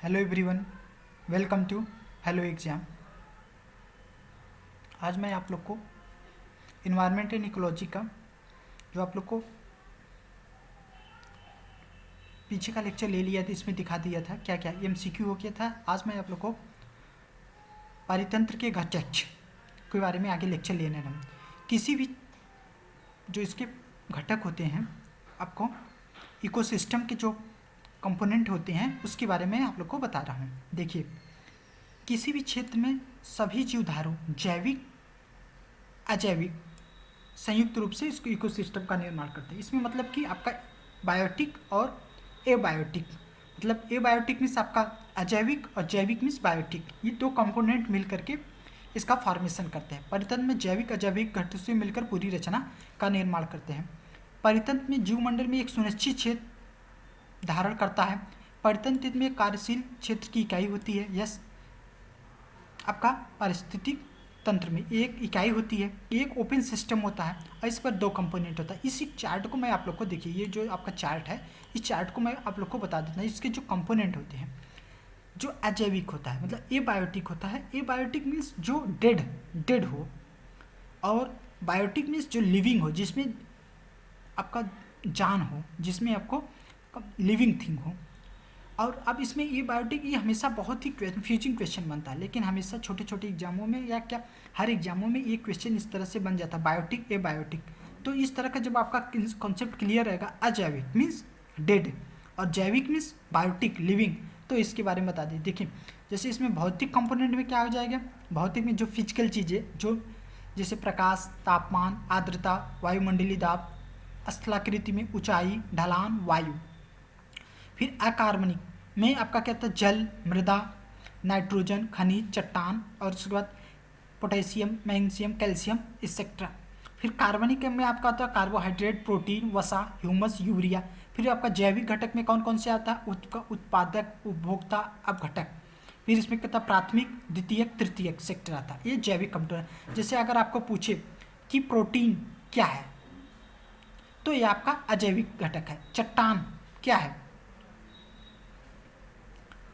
Hello everyone, welcome to hello exam. आज मैं आप लोग को इन्वायरमेंट एंड इकोलॉजी का जो आप लोग को पीछे का लेक्चर ले लिया था, इसमें दिखा दिया था क्या क्या एमसीक्यू हो गया था। आज मैं आप लोग को पारितंत्र के घटक के बारे में आगे लेक्चर लेने रहा हूँ। किसी भी जो इसके घटक होते हैं, आपको इकोसिस्टम के जो कंपोनेंट होते हैं उसके बारे में आप लोग को बता रहा हूँ। देखिए, किसी भी क्षेत्र में सभी जीवधारों जैविक अजैविक संयुक्त रूप से इस इकोसिस्टम का निर्माण करते हैं। इसमें मतलब कि आपका बायोटिक और एबायोटिक, मतलब एबायोटिक मीन्स आपका अजैविक और जैविक मीन्स बायोटिक, ये दो कंपोनेंट मिल करके इसका फॉर्मेशन करते हैं। परितंत्र में जैविक अजैविक घटकों से मिलकर पूरी रचना का निर्माण करते हैं। परितंत्र में जीवमंडल में एक सुनिश्चित क्षेत्र धारण करता है। परितंत्र में कार्यशील क्षेत्र की इकाई होती है। यस, आपका पारिस्थितिक तंत्र में एक इकाई होती है, एक ओपन सिस्टम होता है और इस पर दो कंपोनेंट होता है। इसी चार्ट को मैं आप लोग को देखिए, ये जो आपका चार्ट है, इस चार्ट को मैं आप लोग को बता देता हूँ। इसके जो कंपोनेंट होते हैं, जो अजैविक होता है मतलब एबायोटिक होता है। एबायोटिक मीन्स जो डेड हो, और बायोटिक मीन्स जो लिविंग हो, जिसमें आपका जान हो, जिसमें आपको लिविंग थिंग हो। और अब इसमें ये बायोटिक, ये हमेशा बहुत ही कन्फ्यूजिंग क्वेश्चन बनता है, लेकिन हमेशा छोटे छोटे एग्जामों में या क्या हर एग्जामों में ये क्वेश्चन इस तरह से बन जाता है, बायोटिक ए बायोटिक। तो इस तरह का जब आपका कॉन्सेप्ट क्लियर रहेगा, अजैविक मीन्स डेड और जैविक मीन्स बायोटिक लिविंग, तो इसके बारे में बता दीजिए। देखिए, जैसे इसमें भौतिक कंपोनेंट में क्या हो जाएगा, भौतिक में जो फिजिकल चीज़ें, जो जैसे प्रकाश, तापमान, आर्द्रता, वायुमंडलीय दाब, स्थलाकृति में ऊंचाई, ढलान, वायु। फिर अकार्बनिक में आपका क्या था, जल, मृदा, नाइट्रोजन, खनिज, चट्टान, और उसके बाद पोटेशियम, मैग्नीशियम, कैल्शियम एक्सेट्रा। फिर कार्बनिक में आपका आता है कार्बोहाइड्रेट, प्रोटीन, वसा, ह्यूमस, यूरिया। फिर आपका जैविक घटक में कौन कौन से आता है, उत्पादक, उपभोक्ता, अपघटक। फिर इसमें क्या था, प्राथमिक, द्वितीयक, तृतीयक सेक्टर आता है। ये जैविक कंपोनेंट। जैसे अगर आपको पूछे कि प्रोटीन क्या है, तो ये आपका अजैविक घटक है। चट्टान क्या है,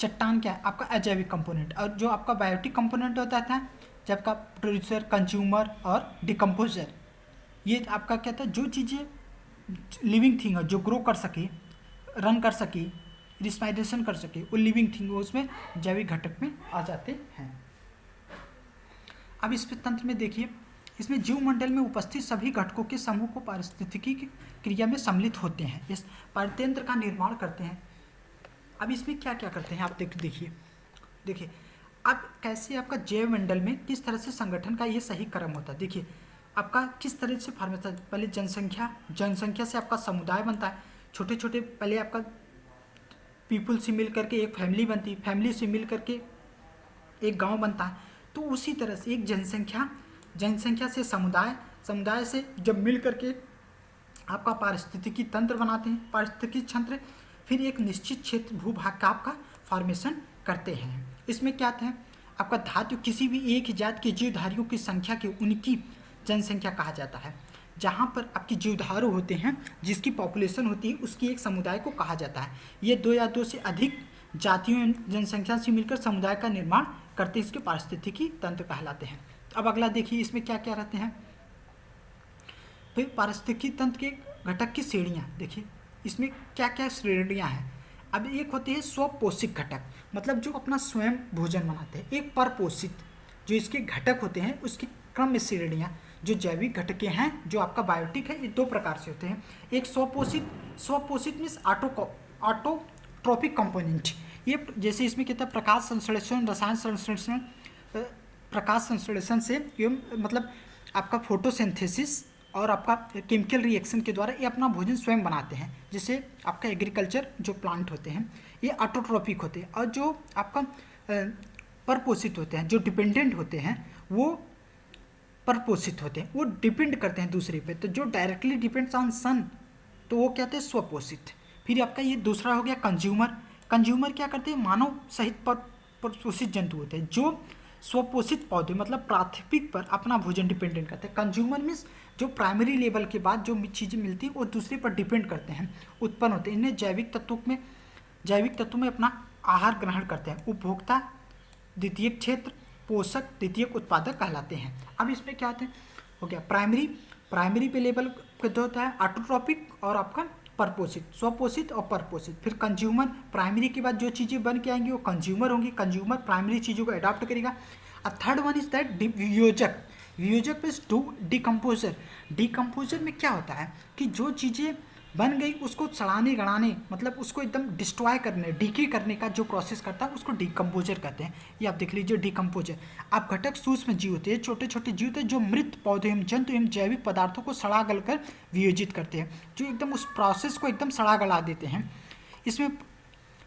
चट्टान क्या है, आपका अजैविक कंपोनेंट। और जो आपका बायोटिक कंपोनेंट होता था, जब आपका प्रोड्यूसर, कंज्यूमर और डिकम्पोजर, ये आपका क्या था, जो चीज़ें लिविंग थिंग है, जो ग्रो कर सके, रन कर सके, रिस्पायरेशन कर सके, वो लिविंग थिंग हो, उसमें जैविक घटक में आ जाते हैं। अब इस तंत्र में देखिए, इसमें जीवमंडल में उपस्थित सभी घटकों के समूह को पारिस्थितिकी की क्रिया में सम्मिलित होते हैं, इस पारितंत्र का निर्माण करते हैं। अब इसमें क्या क्या करते हैं आप देखिए अब कैसे आपका जैव मंडल में किस तरह से संगठन का ये सही क्रम होता है। देखिए, आपका किस तरह से फॉर्मेशन, पहले जनसंख्या से आपका समुदाय बनता है। छोटे छोटे पहले आपका पीपल से मिल करके एक फैमिली बनती है, फैमिली से मिल करके एक गांव बनता है। तो उसी तरह से एक जनसंख्या से समुदाय से जब मिल करके आपका पारिस्थितिकी तंत्र बनाते हैं, पारिस्थितिकी तंत्र, फिर एक निश्चित क्षेत्र भूभाग का आपका फॉर्मेशन करते हैं। इसमें क्या था, आपका धातु किसी भी एक जात के जीवधारियों की संख्या की उनकी जनसंख्या कहा जाता है। जहाँ पर आपकी जीवधारू होते हैं, जिसकी पॉपुलेशन होती है, उसकी एक समुदाय को कहा जाता है। ये दो या दो से अधिक जातियों जनसंख्या से मिलकर समुदाय का निर्माण करते, इसके पारिस्थितिकी तंत्र कहलाते हैं। अब अगला देखिए, इसमें क्या क्या रहते हैं। फिर पारिस्थितिकी तंत्र के घटक की श्रेणियाँ देखिए, इसमें क्या क्या श्रेणियाँ हैं। अब एक होते हैं स्वपोषित घटक, मतलब जो अपना स्वयं भोजन बनाते हैं। एक परपोषित, जो इसके घटक होते हैं, उसकी क्रम में श्रेणियाँ जो जैविक घटकें हैं, जो आपका बायोटिक है, ये दो प्रकार से होते हैं। एक स्वपोषित मीन्स ऑटोट्रोपिक कंपोनेंट। ये जैसे इसमें कहता है प्रकाश संश्लेषण, रसायन संश्लेषण, प्रकाश संश्लेषण से ये मतलब आपका फोटोसिंथेसिस और आपका केमिकल रिएक्शन के द्वारा ये अपना भोजन स्वयं बनाते हैं। जैसे आपका एग्रीकल्चर जो प्लांट होते हैं, ये ऑटोट्रोपिक होते हैं। और जो आपका परपोषित होते हैं, जो डिपेंडेंट होते हैं, वो परपोषित होते हैं, वो डिपेंड करते हैं दूसरे पे। तो जो डायरेक्टली डिपेंड्स ऑन सन, तो वो कहते हैं स्वपोषित। फिर आपका ये दूसरा हो गया कंज्यूमर क्या करते हैं, मानव सहित परपोषित जंतु होते हैं, जो स्वपोषित पौधे मतलब प्राथमिक पर अपना भोजन डिपेंडेंट करते हैं। कंज्यूमर मीन्स जो प्राइमरी लेवल के बाद जो चीज़ें मिलती हैं वो दूसरे पर डिपेंड करते हैं, उत्पन्न होते हैं। इन्हें जैविक तत्वों में अपना आहार ग्रहण करते हैं। उपभोक्ता द्वितीयक क्षेत्र, पोषक द्वितीयक उत्पादक कहलाते हैं। अब इसमें क्या आते हैं, हो गया प्राइमरी पे लेवल पे दो होता है ऑटोट्रॉपिक और आपका परपोषित, स्वपोषित और परपोषित। फिर कंज्यूमर, प्राइमरी के बाद जो चीज़ें बन के आएंगी वो कंज्यूमर होंगी, कंज्यूमर प्राइमरी चीज़ों को अडॉप्ट करेगा। और थर्ड वन इज दैट वियोजक, वियोजक प्लस टू डिकम्पोजर। डिकम्पोजर में क्या होता है कि जो चीज़ें बन गई उसको सड़ाने गड़ाने, मतलब उसको एकदम डिस्ट्रॉय करने, डीके करने का जो प्रोसेस करता है उसको डिकम्पोजर कहते हैं। ये आप देख लीजिए डिकम्पोजर। आप घटक सूक्ष्म जीव होते हैं, छोटे छोटे जीव होते हैं जो मृत पौधे एवं जंतु एवं जैविक पदार्थों को सड़ा गल कर वियोजित करते हैं, जो एकदम उस प्रोसेस को एकदम सड़ा गला देते हैं। इसमें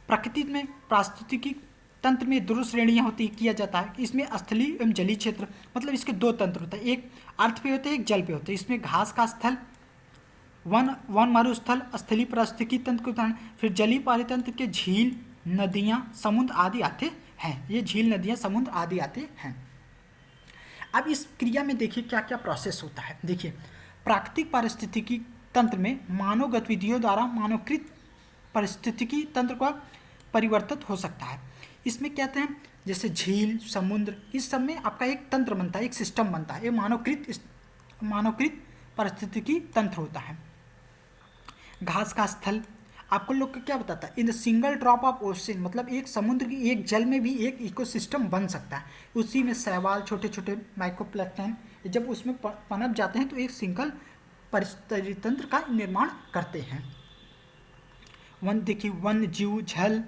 प्रकृति में पारिस्थितिकी तंत्र में दो श्रेणियाँ होती किया जाता है। इसमें स्थलीय एवं जलीय क्षेत्र, मतलब इसके दो तंत्र होते हैं, एक अर्थ पे होते हैं, एक जल पे होते हैं। इसमें घास का स्थल, वन मरुस्थल, स्थलीय पारिस्थितिकी तंत्र के उदाहरण। फिर जलीय पारितंत्र के झील, नदियाँ, समुद्र आदि आते हैं। ये झील, नदियाँ, समुद्र आदि आते हैं। अब इस क्रिया में देखिए क्या क्या प्रोसेस होता है। देखिए प्राकृतिक पारिस्थितिकी तंत्र में मानव गतिविधियों द्वारा मानवकृत पारिस्थितिकी तंत्र का परिवर्तित हो सकता है। इसमें क्या कहते हैं, जैसे झील, समुद्र, इस सब में आपका एक तंत्र बनता है, एक सिस्टम बनता है। ये मानवकृत पारिस्थितिकी तंत्र होता है। घास का स्थल आपको लोग को क्या बताता है, in the single drop of ocean, मतलब एक समुद्र की एक जल में भी एक इकोसिस्टम बन सकता है। उसी में शैवाल, छोटे छोटे माइक्रोप्लैंक्टन जब उसमें पनप जाते हैं तो एक सिंगल पारिस्थितिकी तंत्र का निर्माण करते हैं। देखिए वन जीव, झल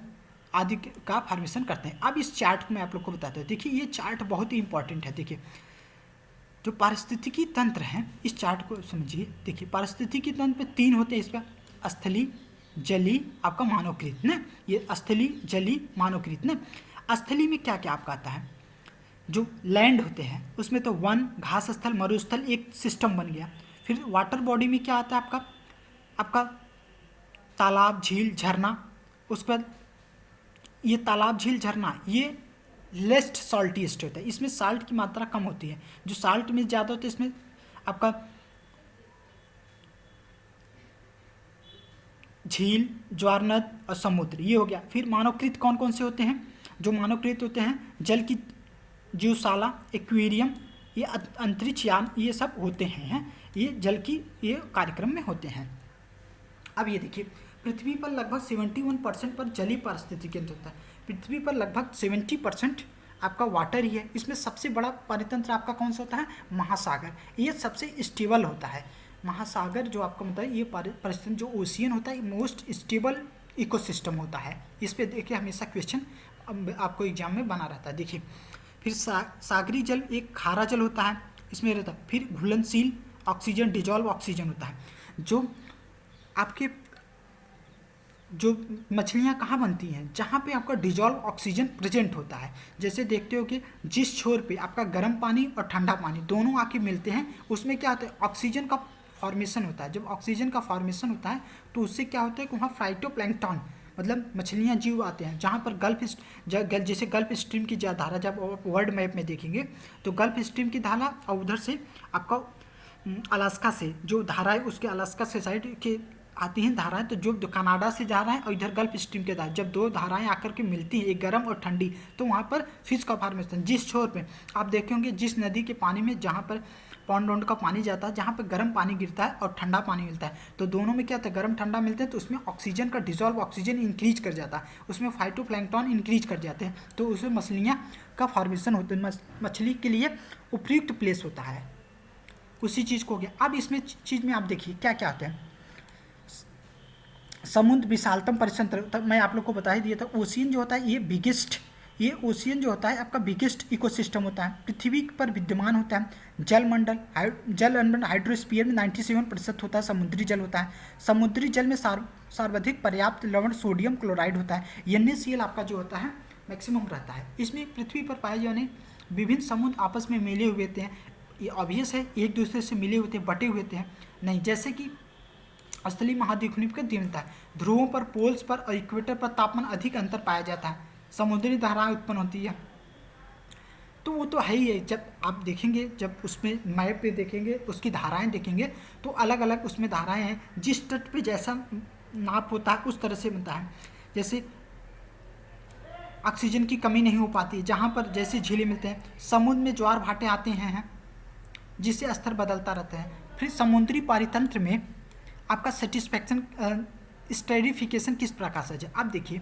आदि का फॉर्मेशन करते हैं। अब इस चार्ट में आप लोग को बताते हैं। देखिए ये चार्ट बहुत ही इंपॉर्टेंट है। देखिए जो पारिस्थितिकी तंत्र है, इस चार्ट को समझिए। देखिए पारिस्थितिकी तंत्र में तीन होते हैं, इस पर स्थलीय, जलीय, आपका मानवकृत ना। ये स्थलीय, जलीय, मानवकृत ना। स्थलीय में क्या क्या आपका आता है, जो लैंड होते हैं उसमें तो वन, घास स्थल, मरुस्थल एक सिस्टम बन गया। फिर वाटर बॉडी में क्या आता है आपका तालाब, झील, झरना। उसके बाद ये तालाब, झील, झरना ये लेस्ट सॉल्टीस्ट होता है, इसमें साल्ट की मात्रा कम होती है। जो साल्ट में ज़्यादा होता है इसमें आपका झील, ज्वारनद और समुद्र, ये हो गया। फिर मानवकृत कौन कौन से होते हैं, जो मानवकृत होते हैं, जल की जीवशाला, एक्वेरियम, ये अंतरिक्ष यान, ये सब होते हैं। ये जल की ये कार्यक्रम में होते हैं। अब ये देखिए पृथ्वी पर लगभग 71% पर जलीय पारिस्थितिकी तंत्र होता है। पृथ्वी पर लगभग 70% आपका वाटर ही है। इसमें सबसे बड़ा पारितंत्र आपका कौन सा होता है, महासागर। ये सबसे स्टेबल होता है। महासागर जो आपका मतलब है ये परिस्थिति, जो ओशियन होता है मोस्ट स्टेबल इकोसिस्टम होता है। इस पर देखिए हमेशा क्वेश्चन आपको एग्जाम में बना रहता है। देखिए फिर सागरी जल एक खारा जल होता है, इसमें रहता है। फिर घुलनशील ऑक्सीजन, डिजॉल्व ऑक्सीजन होता है। जो आपके जो मछलियाँ कहाँ बनती हैं, जहाँ पे आपका डिजॉल्व ऑक्सीजन प्रेजेंट होता है। जैसे देखते हो कि जिस छोर पे आपका गर्म पानी और ठंडा पानी दोनों आके मिलते हैं, उसमें क्या होता है, ऑक्सीजन का फॉर्मेशन होता है। जब ऑक्सीजन का फॉर्मेशन होता है तो उससे क्या होता है कि वहाँ फाइटोप्लैंक्टन, मतलब मछलियाँ जीव आते हैं। जहाँ पर जैसे गल्फ स्ट्रीम की धारा, जब आप वर्ल्ड मैप में देखेंगे तो गल्फ स्ट्रीम की धारा और उधर से आपका अलास्का से जो धारा है, उसके अलास्का से साइड के आती हैं धाराएं, तो जो कनाडा से जा रहा है और इधर गल्फ स्ट्रीम के धारा, जब दो धाराएं आकर के मिलती हैं, एक गर्म और ठंडी, तो वहाँ पर फिश का फॉर्मेशन। जिस छोर पे आप देखे होंगे, जिस नदी के पानी में जहाँ पर पॉन्ड का पानी जाता है, जहाँ पर गर्म पानी गिरता है और ठंडा पानी मिलता है, तो दोनों में क्या होता है, गर्म ठंडा मिलते हैं, तो उसमें ऑक्सीजन का डिजॉल्व ऑक्सीजन इंक्रीज कर जाता है, उसमें फाइटोप्लैंक्टन इंक्रीज कर जाते हैं, तो उसमें मछलियाँ का फॉर्मेशन होता है। मछली के लिए उपयुक्त प्लेस होता है। उसी चीज़ को हो गया। अब इसमें चीज़ में आप देखिए क्या क्या आते हैं। समुद्र विशालतम परितंत्र, तब मैं आप लोग को बता ही दिया था। ओशियन जो होता है ये ओशियन जो होता है आपका बिगेस्ट इकोसिस्टम होता है, पृथ्वी पर विद्यमान होता है। जलमंडल हाइड्रोस्फीयर में 97% होता है समुद्री जल होता है। समुद्री जल में सर्वाधिक पर्याप्त लवण सोडियम क्लोराइड होता है। NaCl आपका जो होता है मैक्सिमम रहता है। इसमें पृथ्वी पर पाए जाने विभिन्न समुद्र आपस में मिले हुए थे। ये ऑब्वियस है, एक दूसरे से मिले हुए थे, बटे हुए थे नहीं। जैसे कि स्थलीय महाद्वीप का दिनता है, ध्रुवों पर, पोल्स पर और इक्वेटर पर तापमान अधिक अंतर पाया जाता है, समुद्री धाराएं उत्पन्न होती है। तो वो तो है ही है। जब आप देखेंगे, जब उसमें मैप पे देखेंगे, उसकी धाराएं देखेंगे, तो अलग अलग उसमें धाराएं हैं। जिस तट पे जैसा नाप होता है उस तरह से बनता है। जैसे ऑक्सीजन की कमी नहीं हो पाती, जहाँ पर जैसे झीलें मिलते हैं, समुद्र में ज्वार भाटे आते हैं जिससे स्तर बदलता रहता है। फिर समुद्री पारितंत्र में आपका सेटिस्फैक्शन स्टेरिफिकेशन किस प्रकार से है। आप देखिए,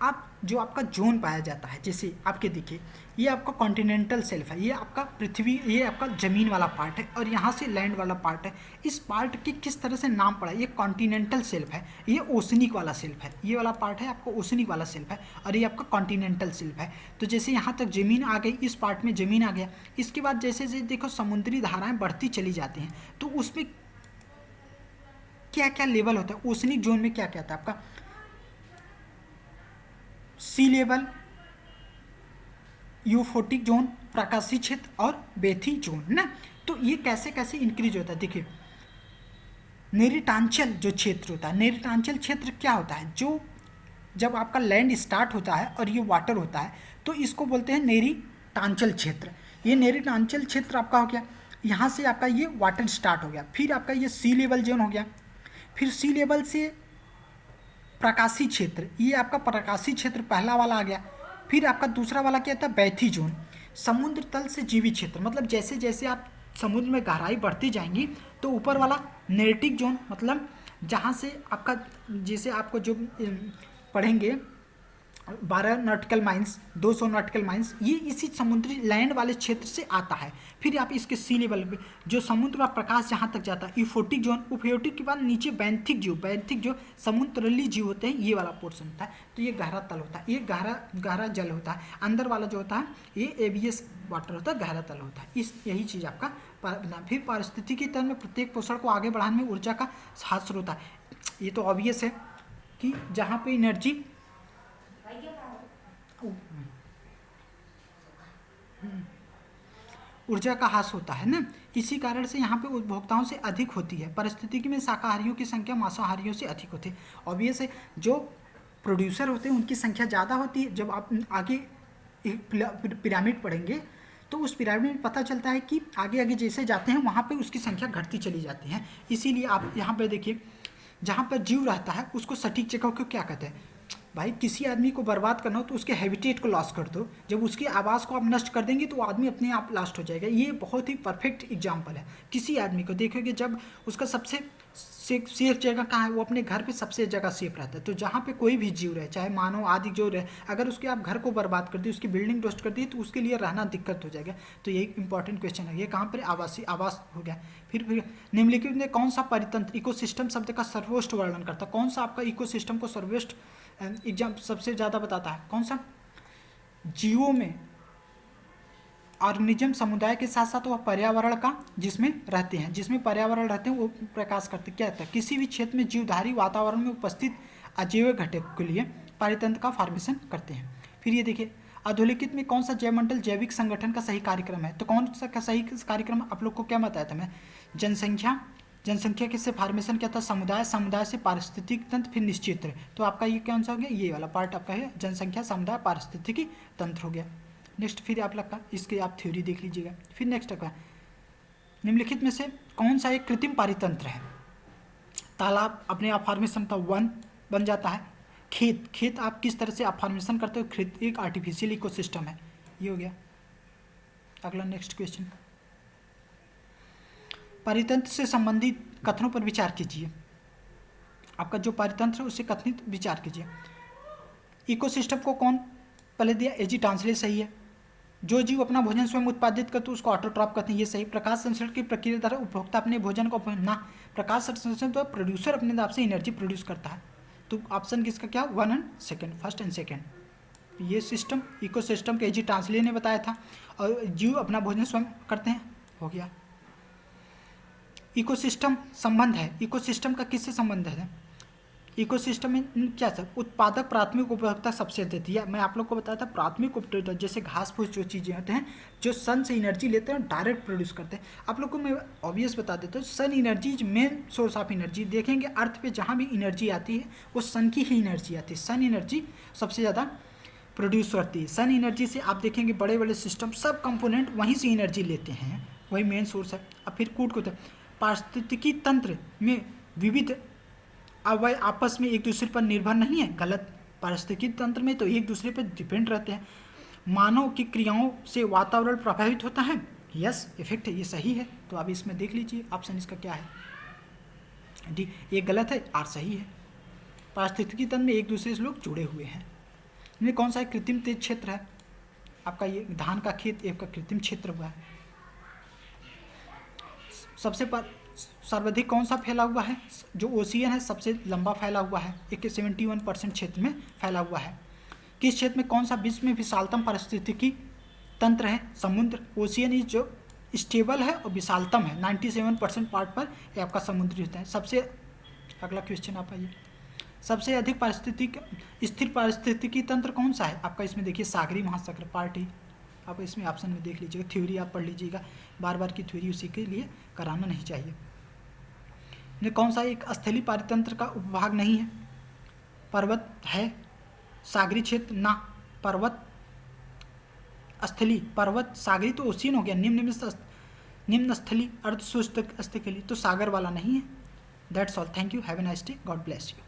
आप जो आपका जोन पाया जाता है, जैसे आपके देखिए ये आपका कॉन्टिनेंटल सेल्फ है, ये आपका पृथ्वी, ये आपका ज़मीन वाला पार्ट है और यहाँ से लैंड वाला पार्ट है। इस पार्ट के किस तरह से नाम पड़ा, ये कॉन्टिनेंटल सेल्फ है, ये ओशनिक वाला सेल्फ है, ये वाला पार्ट है आपका ओशनिक वाला सेल्फ है और ये आपका कॉन्टिनेंटल सेल्फ है। तो जैसे यहाँ तक ज़मीन आ गई, इस पार्ट में ज़मीन आ गया, इसके बाद जैसे जैसे देखो समुद्री धाराएँ बढ़ती चली जाती हैं, तो उसमें क्या क्या लेवल होता है। ओशनिक जोन में क्या क्या आता है आपका, सी लेवल, यूफोटिक जोन, प्रकाशी क्षेत्र और बेथी जोन ना। तो ये कैसे कैसे इंक्रीज होता है। देखिए नेरिटांचल जो क्षेत्र होता है, नेरिटांचल क्षेत्र क्या होता है, जो जब आपका लैंड स्टार्ट होता है और ये वाटर होता है तो इसको बोलते हैं नेरिटांचल क्षेत्र। ये नेरिटांचल क्षेत्र आपका हो गया, यहाँ से आपका ये वाटर स्टार्ट हो गया, फिर आपका ये सी लेवल जोन हो गया, फिर सी लेवल से प्रकाशी क्षेत्र, ये आपका प्रकाशी क्षेत्र पहला वाला आ गया, फिर आपका दूसरा वाला क्या था, बैथी जोन। समुद्र तल से जीवी क्षेत्र, मतलब जैसे जैसे आप समुद्र में गहराई बढ़ती जाएंगी तो ऊपर वाला नेटिक जोन, मतलब जहाँ से आपका, जैसे आपको जो पढ़ेंगे 12 नॉटिकल माइल्स, 200 नॉटिकल माइल्स, ये इसी समुद्री लैंड वाले क्षेत्र से आता है। फिर आप इसके सी लेवल पे जो समुद्र का प्रकाश जहाँ तक जाता है, यूफोटिक जोन, यूफोटिक के बाद नीचे बैंथिक जीव, बैंथिक जो समुद्रली जीव होते हैं, ये वाला पोर्शन होता है। तो ये गहरा तल होता है, ये गहरा जल होता है। अंदर वाला जो होता है ये एबीएस वाटर होता है, गहरा तल होता है। इस यही चीज़ आपका फिर पारिस्थितिकी तंत्र में प्रत्येक पोषण को आगे बढ़ाने में ऊर्जा का हाथ होता है। ये तो ऑब्वियस है कि जहाँ पे एनर्जी ऊर्जा का ह्रास होता है ना, इसी कारण से यहाँ पे उपभोक्ताओं से अधिक होती है। पारिस्थितिकी में शाकाहारियों की संख्या मांसाहारियों से अधिक होती है। ऑब्वियस है, जो प्रोड्यूसर होते हैं उनकी संख्या ज़्यादा होती है। जब आप आगे पिरामिड पढ़ेंगे तो उस पिरामिड में पता चलता है कि आगे आगे जैसे जाते हैं वहाँ पे उसकी संख्या घटती चली जाती है। इसीलिए आप यहाँ पे देखिए, जहाँ पर जीव रहता है उसको सटीक जगह को क्या कहते हैं भाई। किसी आदमी को बर्बाद करना हो तो उसके हैबिटेट को लॉस कर दो, जब उसके आवास को आप नष्ट कर देंगे तो वो आदमी अपने आप लास्ट हो जाएगा। ये बहुत ही परफेक्ट एग्जांपल है। किसी आदमी को देखोगे जब उसका सबसे सेफ जगह कहाँ है, वो अपने घर पे सबसे जगह सेफ रहता है। तो जहाँ पे कोई भी जीव रहे, चाहे मानव आदि जो रहे, अगर उसके आप घर को बर्बाद कर दिए, उसकी बिल्डिंग डस्ट कर दी, तो उसके लिए रहना दिक्कत हो जाएगा। तो ये इंपॉर्टेंट क्वेश्चन है। ये कहाँ पर आवास हो गया। फिर निम्नलिखित में कौन सा परितंत्र इकोसिस्टम शब्द का सर्वोच्च वर्णन करता है। कौन सा आपका इकोसिस्टम को सर्वोच्च एग्जाम सबसे ज़्यादा बताता है, कौन सा। जीवों में ऑर्गेनिज्म समुदाय के साथ साथ वह पर्यावरण का जिसमें रहते हैं, जिसमें पर्यावरण रहते हैं वो प्रकाश करते क्या होता है, किसी भी क्षेत्र में जीवधारी वातावरण में उपस्थित अजैविक घटक के लिए पारितंत्र का फॉर्मेशन करते हैं। फिर ये देखिए, अधोलिखित में कौन सा जैवमंडल जैविक संगठन का सही कार्यक्रम है। तो कौन सा का सही कार्यक्रम आप लोग को क्या बताया था मैं, जनसंख्या किससे फॉर्मेशन क्या था, समुदाय से पारिस्थितिक तंत्र, फिर निश्चित है। तो आपका ये कौन सा हो गया, ये वाला पार्ट आपका है जनसंख्या, समुदाय, पारिस्थितिकी तंत्र हो गया। नेक्स्ट फिर आप लगता इसके आप थ्योरी देख लीजिएगा। फिर नेक्स्ट आपका निम्नलिखित में से कौन सा एक कृत्रिम पारितंत्र है। तालाब अपने आप फॉर्मेशन का वन बन जाता है। खेत आप किस तरह से आप फॉर्मेशन करते हो, खेत एक आर्टिफिशियल इकोसिस्टम है। ये हो गया। अगला नेक्स्ट क्वेश्चन, पारितंत्र से संबंधित कथनों पर विचार कीजिए। आपका जो पारितंत्र है उससे कथनित विचार कीजिए। इकोसिस्टम को कौन पहले दिया, एजी ट्रांसलेट सही है। जो जीव अपना भोजन स्वयं उत्पादित करते उसको ऑटोट्रॉप कहते हैं, ये सही। प्रकाश संश्लेषण की प्रक्रिया द्वारा उपभोक्ता अपने भोजन को ना, प्रकाश संश्लेषण द्वारा प्रोड्यूसर अपने आप से एनर्जी प्रोड्यूस करता है। तो ऑप्शन किसका क्या, 1 and second, first and second. ये सिस्टम इकोसिस्टम के एजी ट्रांसलेट ने बताया था। और जीव अपना भोजन स्वयं करते हैं, हो गया। इकोसिस्टम संबंध है, इकोसिस्टम का किससे संबंध है। इकोसिस्टम में क्या सब उत्पादक प्राथमिक उपभोक्ता सबसे देती है। मैं आप लोग को बताया था प्राथमिक उपभोक्ता जैसे घास फूस जो चीज़ें होते हैं जो सन से एनर्जी लेते हैं डायरेक्ट प्रोड्यूस करते हैं। आप लोग को मैं ऑब्वियस बता देता हूँ, sun energy is main source of energy. देखेंगे अर्थ पे जहाँ भी एनर्जी आती है वो सन की ही एनर्जी आती है। सन एनर्जी सबसे ज़्यादा प्रोड्यूस करती है। सन एनर्जी से आप देखेंगे बड़े बड़े सिस्टम सब कंपोनेंट वहीं से एनर्जी लेते हैं, वही मेन सोर्स है। अब फिर कूट को पारिस्थितिकी तंत्र में विविध अवयव आपस में एक दूसरे पर निर्भर नहीं है, गलत। पारिस्थितिकी तंत्र में तो एक दूसरे पर डिपेंड रहते हैं। मानव की क्रियाओं से वातावरण प्रभावित होता है, यस इफेक्ट है, ये सही है। तो अब इसमें देख लीजिए ऑप्शन इसका क्या है, डी। ये गलत है, आर सही है। पारिस्थितिकी तंत्र में एक दूसरे से लोग जुड़े हुए हैं। इनमें कौन सा एक कृत्रिम तेज क्षेत्र है, आपका ये धान का खेत एक का कृत्रिम क्षेत्र हुआ है। सबसे पर सर्वाधिक कौन सा फैला हुआ है, जो ओशियन है सबसे लंबा फैला हुआ है, 71% क्षेत्र में फैला हुआ है। किस क्षेत्र में कौन सा विश्व में विशालतम पारिस्थितिकी तंत्र है, समुद्र। ओशियन इज जो स्टेबल है और विशालतम है, 97% पार्ट पर ये आपका समुद्री होता है। सबसे अगला क्वेश्चन आप आइए, सबसे अधिक पारिस्थितिक स्थिर पारिस्थितिकी तंत्र कौन सा है, आपका इसमें देखिए सागरी महासागर पार्ट ही। आप इसमें ऑप्शन में देख लीजिएगा, थ्योरी आप पढ़ लीजिएगा, बार बार की थ्योरी उसी के लिए कराना नहीं चाहिए। ये कौन सा एक स्थलीय पारितंत्र का उपभाग नहीं है, पर्वत है, सागरी क्षेत्र ना, पर्वत स्थलीय, पर्वत सागरी तो ओशियन हो गया, निम्न स्थलीय अर्ध शुष्क स्थलीय तो सागर वाला नहीं है। That's all, thank you, have a nice day, God bless you.